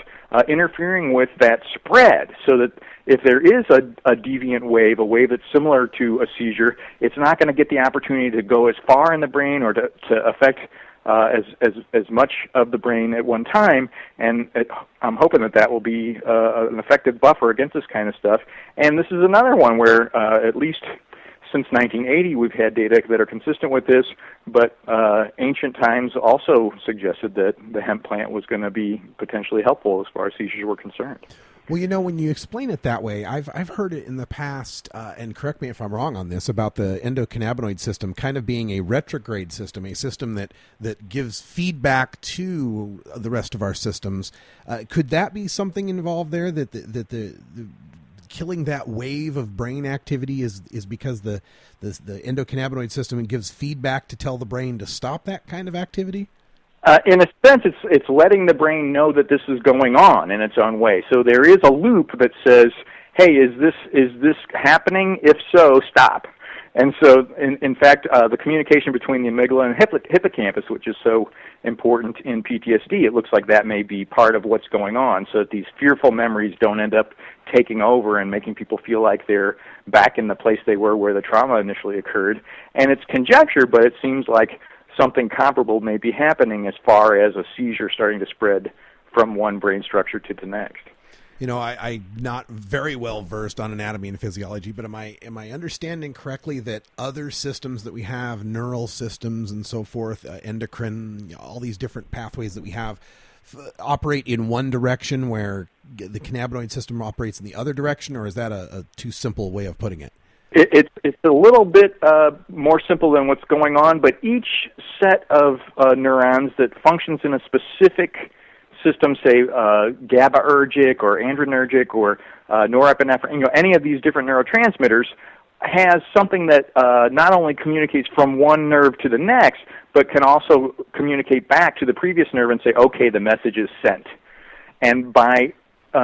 interfering with that spread, so that if there is a deviant wave, a wave that's similar to a seizure, it's not going to get the opportunity to go as far in the brain or to affect as much of the brain at one time, and I'm hoping that will be an effective buffer against this kind of stuff. And this is another one where at least since 1980, we've had data that are consistent with this, but ancient times also suggested that the hemp plant was going to be potentially helpful as far as seizures were concerned. Well, when you explain it that way, I've heard it in the past, and correct me if I'm wrong on this, about the endocannabinoid system kind of being a retrograde system, a system that gives feedback to the rest of our systems. Could that be something involved there, that the killing that wave of brain activity is because the endocannabinoid system gives feedback to tell the brain to stop that kind of activity? In a sense, it's letting the brain know that this is going on in its own way. So there is a loop that says, "Hey, is this happening? If so, stop." And so, in fact, the communication between the amygdala and hippocampus, which is so important in PTSD, it looks like that may be part of what's going on, so that these fearful memories don't end up taking over and making people feel like they're back in the place they were where the trauma initially occurred. And it's conjecture, but it seems like something comparable may be happening as far as a seizure starting to spread from one brain structure to the next. I'm not very well versed on anatomy and physiology, but am I understanding correctly that other systems that we have, neural systems and so forth, endocrine, all these different pathways that we have, operate in one direction where the cannabinoid system operates in the other direction, or is that a too simple way of putting it? It's a little bit more simple than what's going on, but each set of neurons that functions in a specific system, say GABAergic or adrenergic or norepinephrine, any of these different neurotransmitters, has something that not only communicates from one nerve to the next, but can also communicate back to the previous nerve and say, okay, the message is sent. And by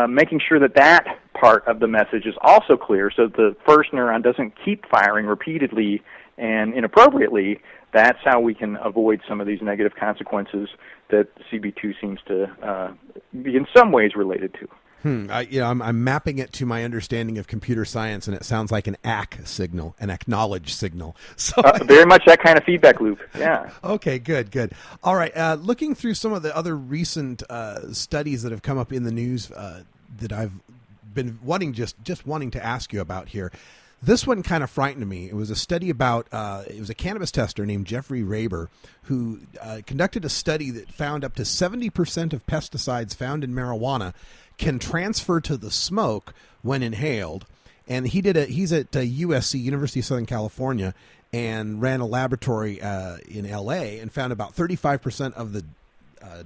making sure that part of the message is also clear so that the first neuron doesn't keep firing repeatedly and inappropriately, that's how we can avoid some of these negative consequences that CB2 seems to be in some ways related to. I'm mapping it to my understanding of computer science, and it sounds like an ACK signal, an acknowledge signal. So very much that kind of feedback loop, yeah. Okay, good. All right, looking through some of the other recent studies that have come up in the news that I've been just wanting to ask you about here. This one kind of frightened me. It was a study about, it was a cannabis tester named Jeffrey Raber who conducted a study that found up to 70% of pesticides found in marijuana can transfer to the smoke when inhaled. And he's at USC, University of Southern California, and ran a laboratory in LA and found about 35% of the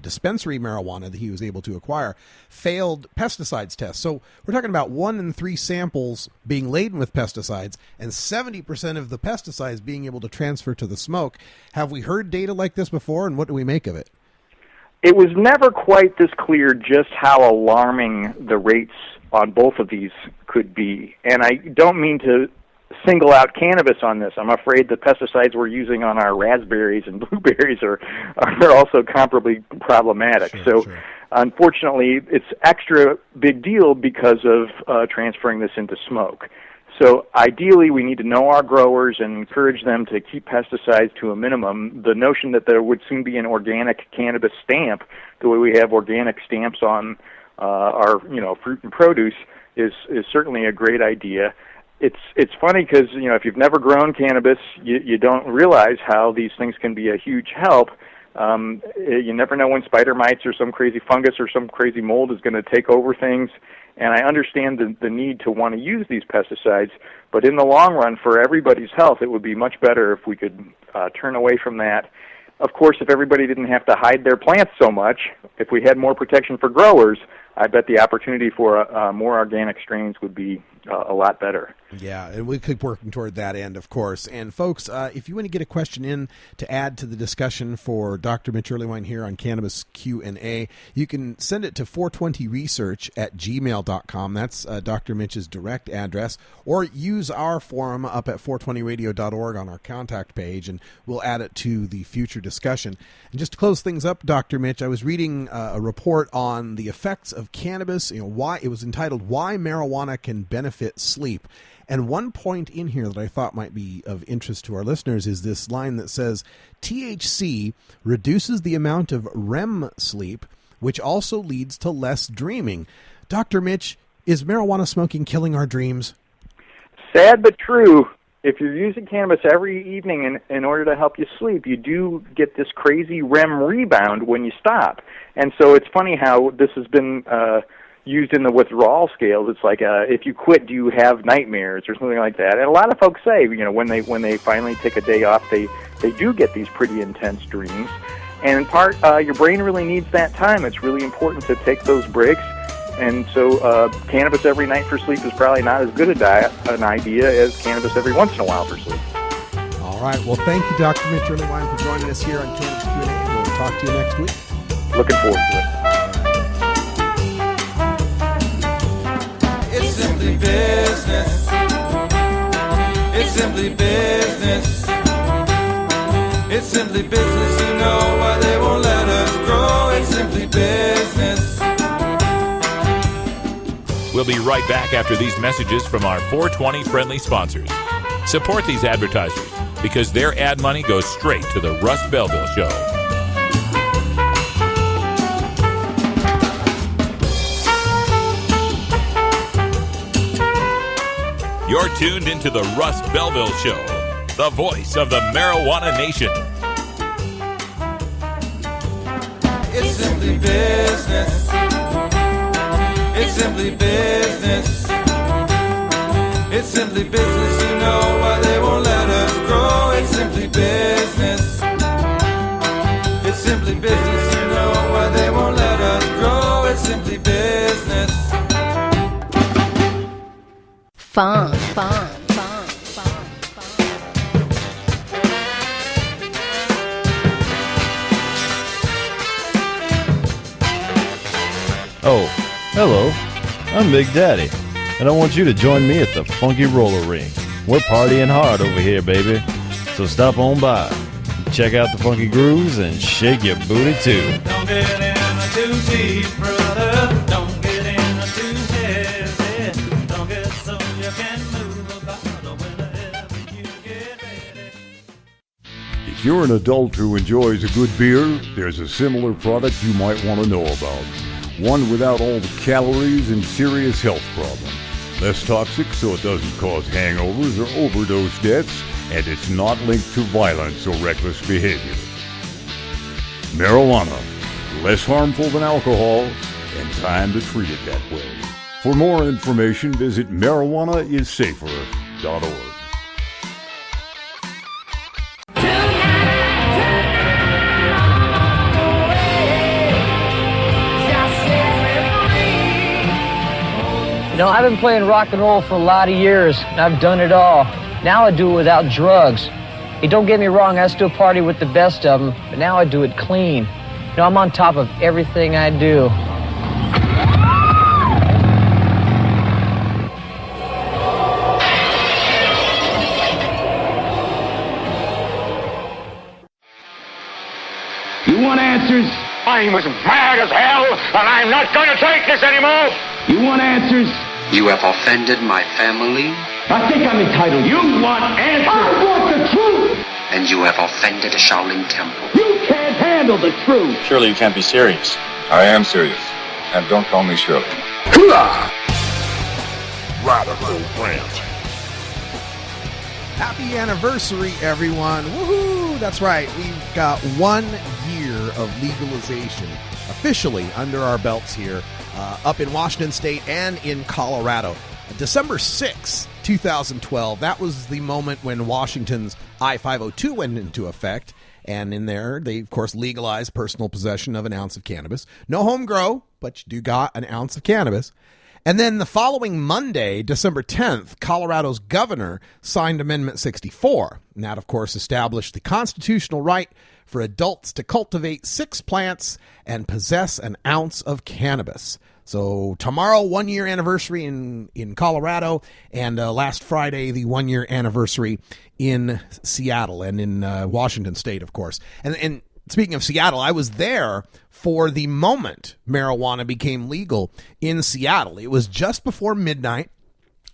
dispensary marijuana that he was able to acquire failed pesticides tests. So we're talking about 1 in 3 samples being laden with pesticides and 70% of the pesticides being able to transfer to the smoke. Have we heard data like this before, and what do we make of it? It was never quite this clear just how alarming the rates on both of these could be. And I don't mean to single out cannabis on this. I'm afraid the pesticides we're using on our raspberries and blueberries are also comparably problematic. Sure. Unfortunately, it's extra big deal because of transferring this into smoke. So ideally, we need to know our growers and encourage them to keep pesticides to a minimum. The notion that there would soon be an organic cannabis stamp, the way we have organic stamps on our fruit and produce, is certainly a great idea. It's funny because if you've never grown cannabis, you don't realize how these things can be a huge help. You never know when spider mites or some crazy fungus or some crazy mold is going to take over things. And I understand the need to want to use these pesticides, but in the long run, for everybody's health, it would be much better if we could turn away from that. Of course, if everybody didn't have to hide their plants so much, if we had more protection for growers, I bet the opportunity for more organic strains would be a lot better. Yeah, and we keep working toward that end, of course. And folks, if you want to get a question in to add to the discussion for Dr. Mitch Earlywine here on Cannabis Q&A, you can send it to 420research@gmail.com. That's Dr. Mitch's direct address. Or use our forum up at 420radio.org on our contact page, and we'll add it to the future discussion. And just to close things up, Dr. Mitch, I was reading a report on the effects of cannabis. Why it was entitled "Why Marijuana Can Benefit Sleep." And one point in here that I thought might be of interest to our listeners is this line that says, THC reduces the amount of REM sleep, which also leads to less dreaming. Dr. Mitch, is marijuana smoking killing our dreams? Sad but true. if you're using cannabis every evening in order to help you sleep, you do get this crazy REM rebound when you stop. And so it's funny how this has been used in the withdrawal scales. It's like, if you quit, do you have nightmares or something like that? And a lot of folks say, when they finally take a day off, they do get these pretty intense dreams. And in part, your brain really needs that time. It's really important to take those breaks. And so cannabis every night for sleep is probably not as good an idea as cannabis every once in a while for sleep. All right. Well, thank you, Dr. Mitch Earlywine, for joining us here on Cannabis Q&A. We'll talk to you next week. Looking forward to it. It's simply business. It's simply business. It's simply business. You know why they won't let us grow. It's simply business. We'll be right back after these messages from our 420 friendly sponsors. Support these advertisers because their ad money goes straight to the Russ Belville Show. You're tuned into the Russ Belville Show, the voice of the marijuana nation. It's simply business. It's simply business. It's simply business. You know why they won't let us grow. It's simply business. It's simply business. You know why they won't let us grow. It's simply business. Fun. Oh, hello. I'm Big Daddy, and I want you to join me at the Funky Roller Ring. We're partying hard over here, baby. So stop on by, check out the funky grooves, and shake your booty too. Don't get in too deep, brother. Don't get in too heavy. Don't get so you can move about whenever you get ready. If you're an adult who enjoys a good beer, there's a similar product you might want to know about. One without all the calories and serious health problems. Less toxic so it doesn't cause hangovers or overdose deaths, and it's not linked to violence or reckless behavior. Marijuana. Less harmful than alcohol, and time to treat it that way. For more information, visit marijuanaissafer.org. I've been playing rock and roll for a lot of years, and I've done it all. Now I do it without drugs. Hey, don't get me wrong, I still party with the best of them, but now I do it clean. I'm on top of everything I do. You want answers? I'm as mad as hell, and I'm not going to take this anymore. You want answers? You have offended my family. I think I'm entitled. You want answers? I want the truth. And you have offended a Shaolin temple. You can't handle the truth. Surely you can't be serious. I am serious. And don't call me Shirley. Radical rant. Happy anniversary, everyone. Woohoo! That's right. We've got 1 year of legalization officially under our belts here. Up in Washington State and in Colorado. December 6, 2012, that was the moment when Washington's I-502 went into effect. And in there, they, of course, legalized personal possession of an ounce of cannabis. No home grow, but you do got an ounce of cannabis. And then the following Monday, December 10th, Colorado's governor signed Amendment 64. And that, of course, established the constitutional right for adults to cultivate 6 plants and possess an ounce of cannabis. So tomorrow, 1 year anniversary in Colorado, and last Friday, the 1 year anniversary in Seattle and in Washington State, of course. And speaking of Seattle, I was there for the moment marijuana became legal in Seattle. It was just before midnight.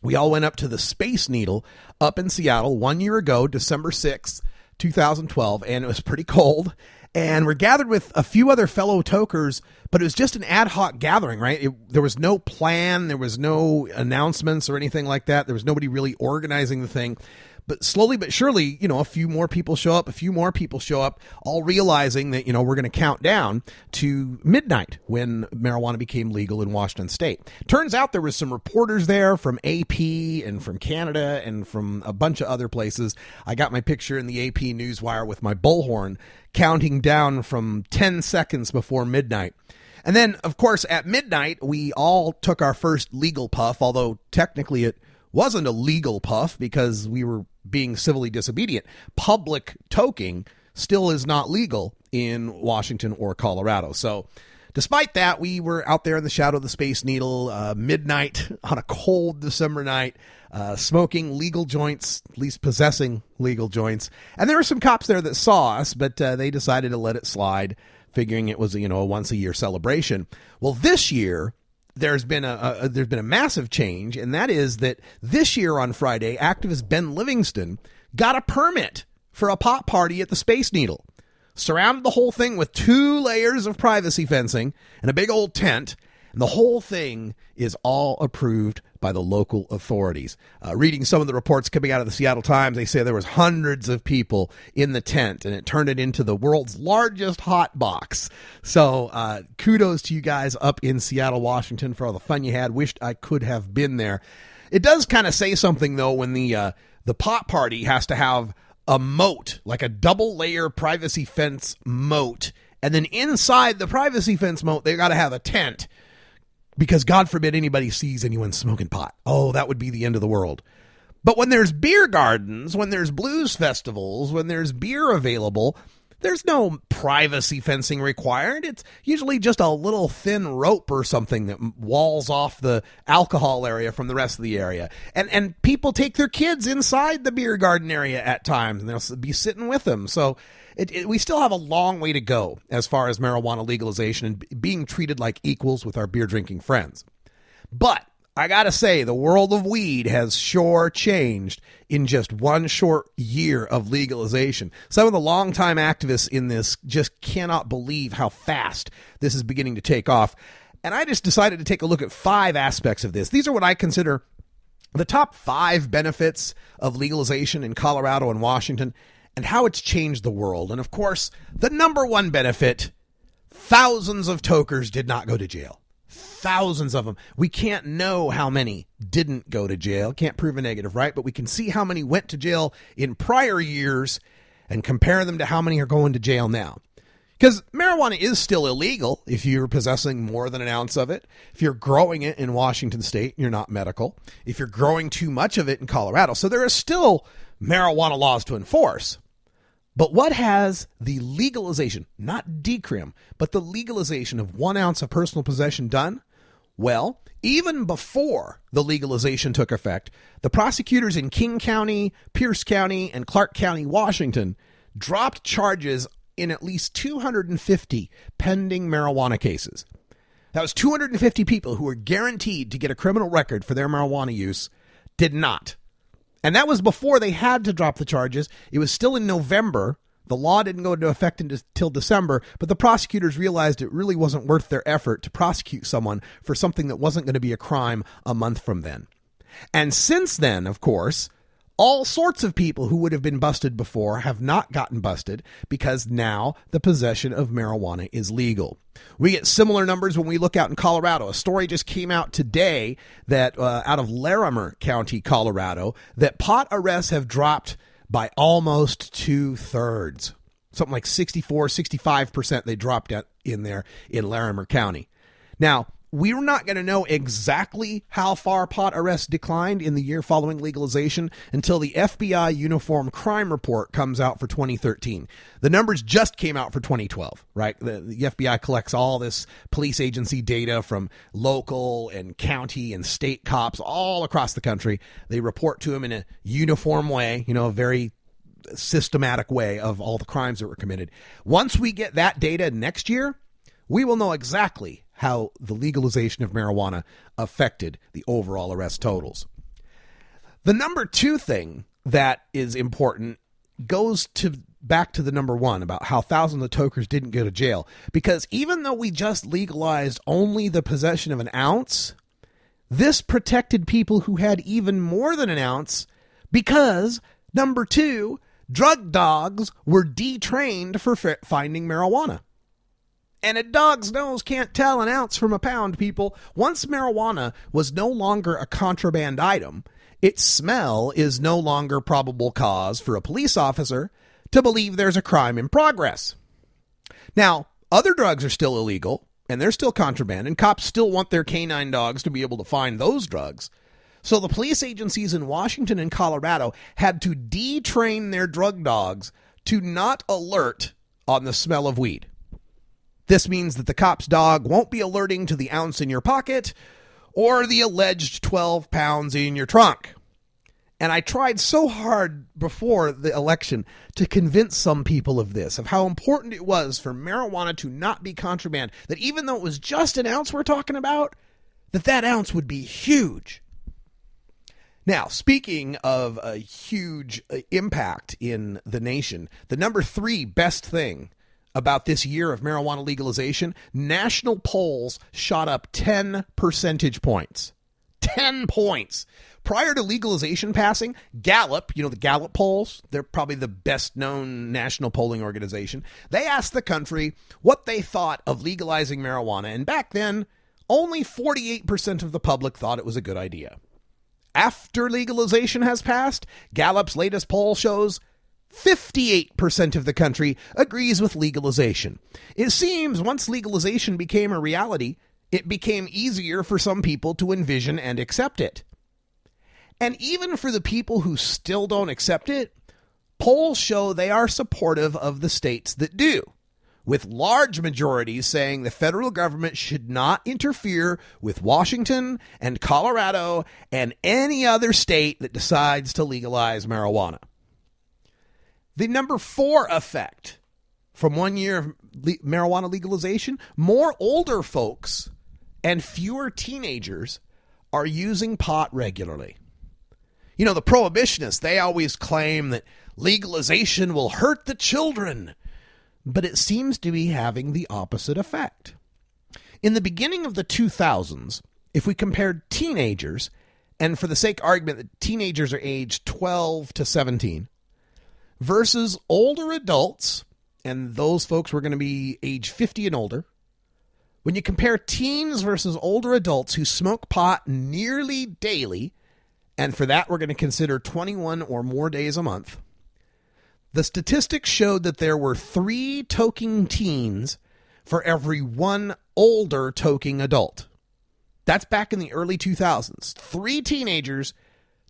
We all went up to the Space Needle up in Seattle 1 year ago, December 6th, 2012, and it was pretty cold. And we're gathered with a few other fellow tokers, but it was just an ad hoc gathering, right? There was no plan. There was no announcements or anything like that. There was nobody really organizing the thing. But slowly but surely, a few more people show up, all realizing that, we're going to count down to midnight when marijuana became legal in Washington state. Turns out there was some reporters there from AP and from Canada and from a bunch of other places. I got my picture in the AP Newswire with my bullhorn counting down from 10 seconds before midnight. And then, of course, at midnight, we all took our first legal puff, although technically it wasn't a legal puff because we were being civilly disobedient. Public toking still is not legal in Washington or Colorado. So despite that, we were out there in the shadow of the Space Needle, midnight on a cold December night, smoking legal joints, at least possessing legal joints. And there were some cops there that saw us, but they decided to let it slide, figuring it was, a once-a-year celebration. Well, this year, there's been a massive change, and that is that this year on Friday, activist Ben Livingston got a permit for a pot party at the Space Needle. Surrounded the whole thing with 2 layers of privacy fencing and a big old tent, and the whole thing is all approved by the local authorities. Reading some of the reports coming out of the Seattle Times, they say there was hundreds of people in the tent, and it turned it into the world's largest hot box. So kudos to you guys up in Seattle, Washington, for all the fun you had. Wished I could have been there. It does kind of say something, though, when the pot party has to have a moat, like a double layer privacy fence moat, and then inside the privacy fence moat, they got to have a tent. Because God forbid anybody sees anyone smoking pot. Oh, that would be the end of the world. But when there's beer gardens, when there's blues festivals, when there's beer available, there's no privacy fencing required. It's usually just a little thin rope or something that walls off the alcohol area from the rest of the area. And people take their kids inside the beer garden area at times, and they'll be sitting with them. So we still have a long way to go as far as marijuana legalization and being treated like equals with our beer drinking friends. But I gotta say, the world of weed has sure changed in just one short year of legalization. Some of the longtime activists in this just cannot believe how fast this is beginning to take off. And I just decided to take a look at 5 aspects of this. These are what I consider the top 5 benefits of legalization in Colorado and Washington and how it's changed the world. And of course, the number one benefit, thousands of tokers did not go to jail. Thousands of them. We can't know how many didn't go to jail. Can't prove a negative, right? But we can see how many went to jail in prior years and compare them to how many are going to jail now. Because marijuana is still illegal if you're possessing more than an ounce of it. If you're growing it in Washington state, you're not medical. If you're growing too much of it in Colorado. So there are still marijuana laws to enforce. But what has the legalization, not decrim, but the legalization of 1 ounce of personal possession done? Well, even before the legalization took effect, the prosecutors in King County, Pierce County, and Clark County, Washington, dropped charges in at least 250 pending marijuana cases. That was 250 people who were guaranteed to get a criminal record for their marijuana use, did not. And that was before they had to drop the charges. It was still in November. The law didn't go into effect until December, but the prosecutors realized it really wasn't worth their effort to prosecute someone for something that wasn't going to be a crime a month from then. And since then, of course, all sorts of people who would have been busted before have not gotten busted because now the possession of marijuana is legal. We get similar numbers when we look out in Colorado. A story just came out today that out of Larimer County, Colorado, that pot arrests have dropped by almost 2/3. Something like 64, 65% they dropped in there in Larimer County. Now, we're not going to know exactly how far pot arrests declined in the year following legalization until the FBI Uniform Crime Report comes out for 2013. The numbers just came out for 2012, right? The FBI collects all this police agency data from local and county and state cops all across the country. They report to them in a uniform way, a very systematic way of all the crimes that were committed. Once we get that data next year, we will know exactly how the legalization of marijuana affected the overall arrest totals. The number 2 thing that is important goes back to the number 1 about how thousands of tokers didn't go to jail. Because even though we just legalized only the possession of an ounce, this protected people who had even more than an ounce because Number 2, drug dogs were detrained for finding marijuana. And a dog's nose can't tell an ounce from a pound, people. Once marijuana was no longer a contraband item, its smell is no longer probable cause for a police officer to believe there's a crime in progress. Now, other drugs are still illegal, and they're still contraband, and cops still want their canine dogs to be able to find those drugs. So the police agencies in Washington and Colorado had to detrain their drug dogs to not alert on the smell of weed. This means that the cop's dog won't be alerting to the ounce in your pocket or the alleged 12 pounds in your trunk. And I tried so hard before the election to convince some people of this, of how important it was for marijuana to not be contraband, that even though it was just an ounce we're talking about, that ounce would be huge. Now, speaking of a huge impact in the nation, the number 3 best thing about this year of marijuana legalization, national polls shot up 10 percentage points. 10 points. Prior to legalization passing, Gallup, the Gallup polls, they're probably the best known national polling organization. They asked the country what they thought of legalizing marijuana. And back then, only 48% of the public thought it was a good idea. After legalization has passed, Gallup's latest poll shows 58% of the country agrees with legalization. It seems once legalization became a reality, it became easier for some people to envision and accept it. And even for the people who still don't accept it, polls show they are supportive of the states that do, with large majorities saying the federal government should not interfere with Washington and Colorado and any other state that decides to legalize marijuana. The number 4 effect from 1 year of marijuana legalization, more older folks and fewer teenagers are using pot regularly. The prohibitionists, they always claim that legalization will hurt the children, but it seems to be having the opposite effect. In the beginning of the 2000s, if we compared teenagers, and for the sake of argument that teenagers are aged 12 to 17, versus older adults, and those folks were going to be age 50 and older, when you compare teens versus older adults who smoke pot nearly daily, and for that we're going to consider 21 or more days a month, the statistics showed that there were 3 toking teens for every 1 older toking adult. That's back in the early 2000s. 3 teenagers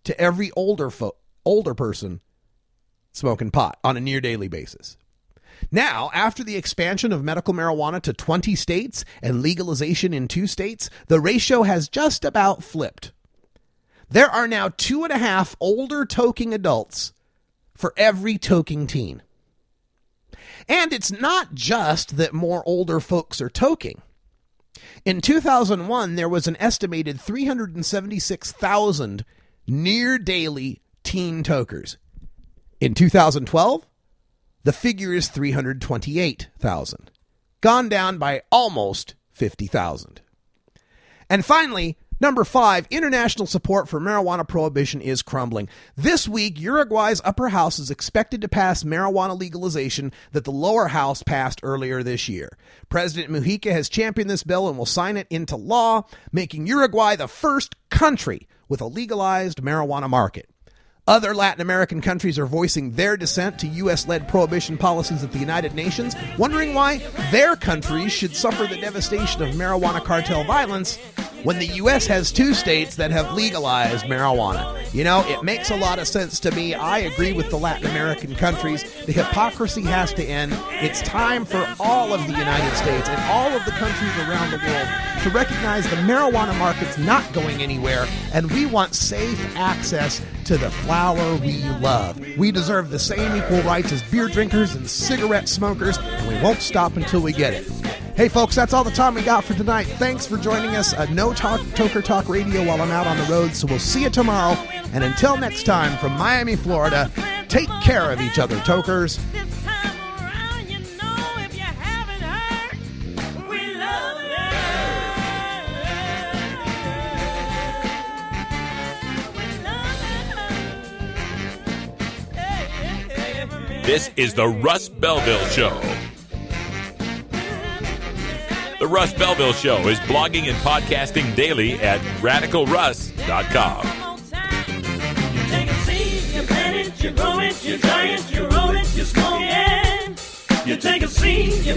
to every older person smoking pot on a near daily basis. Now, after the expansion of medical marijuana to 20 states and legalization in 2 states, the ratio has just about flipped. There are now 2.5 older toking adults for every toking teen. And it's not just that more older folks are toking. In 2001, there was an estimated 376,000 near daily teen tokers. In 2012, the figure is 328,000, gone down by almost 50,000. And finally, number 5, international support for marijuana prohibition is crumbling. This week, Uruguay's upper house is expected to pass marijuana legalization that the lower house passed earlier this year. President Mujica has championed this bill and will sign it into law, making Uruguay the first country with a legalized marijuana market. Other Latin American countries are voicing their dissent to U.S.-led prohibition policies at the United Nations, wondering why their countries should suffer the devastation of marijuana cartel violence when the U.S. has 2 states that have legalized marijuana. It makes a lot of sense to me. I agree with the Latin American countries. The hypocrisy has to end. It's time for all of the United States and all of the countries around the world to recognize the marijuana market's not going anywhere, and we want safe access to the flower we love. We deserve the same equal rights as beer drinkers and cigarette smokers, and we won't stop until we get it. Hey folks, that's all the time we got for tonight. Thanks for joining us at No Talk Toker Talk Radio while I'm out on the road, so we'll see you tomorrow. And until next time, from Miami, Florida, take care of each other, tokers. This is the Russ Belville Show. The Russ Belville Show is blogging and podcasting daily at RadicalRuss.com. You take a seed, you plant it, you grow it, you dry it, you roll it, you smoke it. You take a seed, you